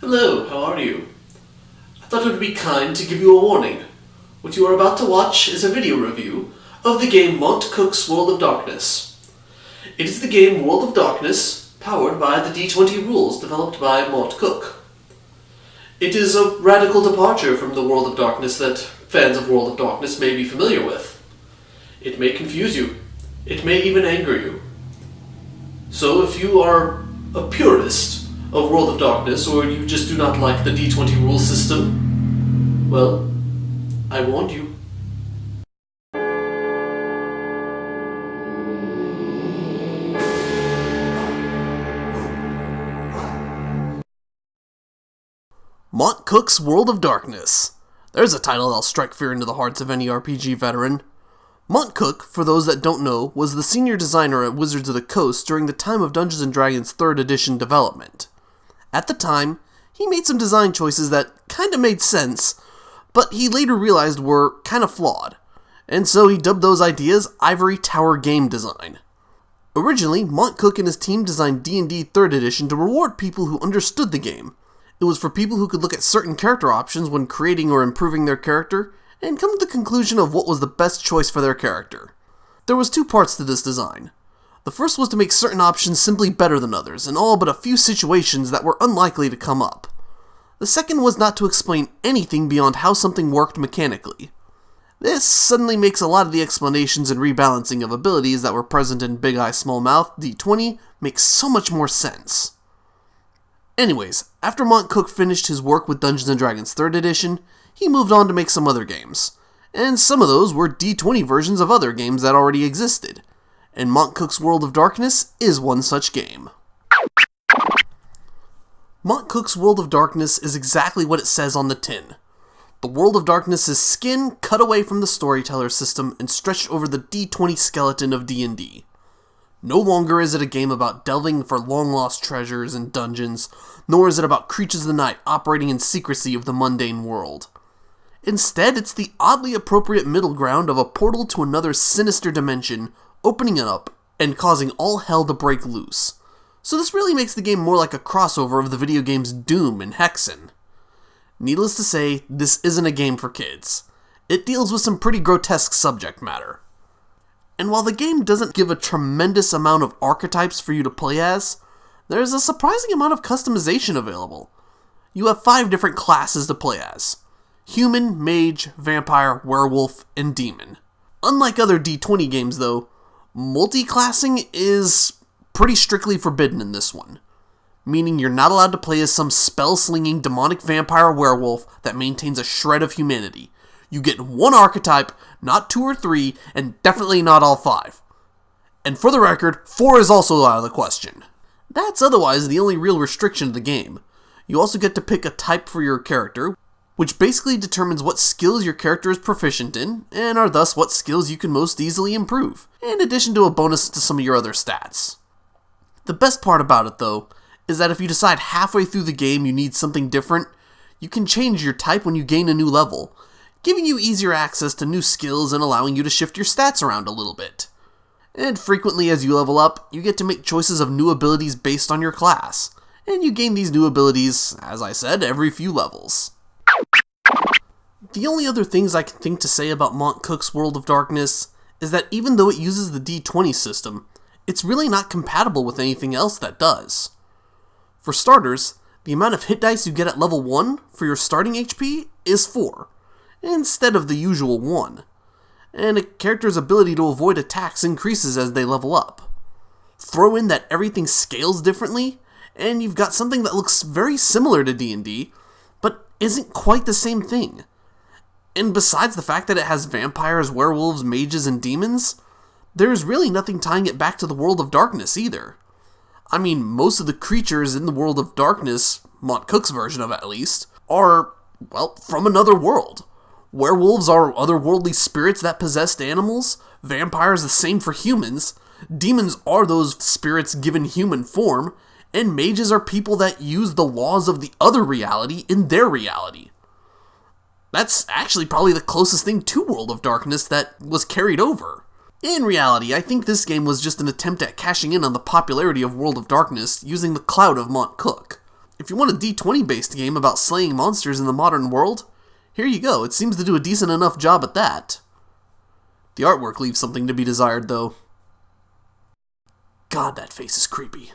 Hello, how are you? I thought it would be kind to give you a warning. What you are about to watch is a video review of the game Monte's World of Darkness. It is the game World of Darkness, powered by the D20 rules developed by Monte. It is a radical departure from the World of Darkness that fans of World of Darkness may be familiar with. It may confuse you. It may even anger you. So if you are a purist of World of Darkness, or you just do not like the D20 rule system, well, I warned you. Monte's World of Darkness. There's a title that'll strike fear into the hearts of any RPG veteran. Monte, for those that don't know, was the senior designer at Wizards of the Coast during the time of Dungeons & Dragons 3rd edition development. At the time, he made some design choices that kinda made sense, but he later realized were kinda flawed, and so he dubbed those ideas Ivory Tower Game Design. Originally, Monte and his team designed D&D 3rd edition to reward people who understood the game. It was for people who could look at certain character options when creating or improving their character, and come to the conclusion of what was the best choice for their character. There was two parts to this design. The first was to make certain options simply better than others, in all but a few situations that were unlikely to come up. The second was not to explain anything beyond how something worked mechanically. This suddenly makes a lot of the explanations and rebalancing of abilities that were present in Big Eye Small Mouth D20 make so much more sense. Anyways, after Monte finished his work with Dungeons & Dragons 3rd edition, he moved on to make some other games. And some of those were D20 versions of other games that already existed. And Monte's World of Darkness is one such game. Monte's World of Darkness is exactly what it says on the tin. The World of Darkness is skin cut away from the storyteller system and stretched over the D20 skeleton of D&D. No longer is it a game about delving for long-lost treasures and dungeons, nor is it about creatures of the night operating in secrecy of the mundane world. Instead, it's the oddly appropriate middle ground of a portal to another sinister dimension, opening it up and causing all hell to break loose. So this really makes the game more like a crossover of the video games Doom and Hexen. Needless to say, this isn't a game for kids. It deals with some pretty grotesque subject matter. And while the game doesn't give a tremendous amount of archetypes for you to play as, there's a surprising amount of customization available. You have 5 different classes to play as: human, mage, vampire, werewolf, and demon. Unlike other D20 games though, multi-classing is pretty strictly forbidden in this one, meaning you're not allowed to play as some spell-slinging demonic vampire or werewolf that maintains a shred of humanity. You get one archetype, not 2 or 3, and definitely not all 5. And for the record, 4 is also out of the question. That's otherwise the only real restriction of the game. You also get to pick a type for your character, which basically determines what skills your character is proficient in, and are thus what skills you can most easily improve, in addition to a bonus to some of your other stats. The best part about it though, is that if you decide halfway through the game you need something different, you can change your type when you gain a new level, giving you easier access to new skills and allowing you to shift your stats around a little bit. And frequently as you level up, you get to make choices of new abilities based on your class, and you gain these new abilities, as I said, every few levels. The only other things I can think to say about Monte's World of Darkness is that even though it uses the D20 system, it's really not compatible with anything else that does. For starters, the amount of hit dice you get at level 1 for your starting HP is 4, instead of the usual 1, and a character's ability to avoid attacks increases as they level up. Throw in that everything scales differently, and you've got something that looks very similar to D&D, but isn't quite the same thing. And besides the fact that it has vampires, werewolves, mages, and demons, there's really nothing tying it back to the World of Darkness either. I mean, most of the creatures in the World of Darkness, Monte's version of it at least, are, well, from another world. Werewolves are otherworldly spirits that possessed animals, vampires the same for humans, demons are those spirits given human form, and mages are people that use the laws of the other reality in their reality. That's actually probably the closest thing to World of Darkness that was carried over. In reality, I think this game was just an attempt at cashing in on the popularity of World of Darkness using the clout of Monte. If you want a D20 based game about slaying monsters in the modern world, here you go, it seems to do a decent enough job at that. The artwork leaves something to be desired though. God, that face is creepy.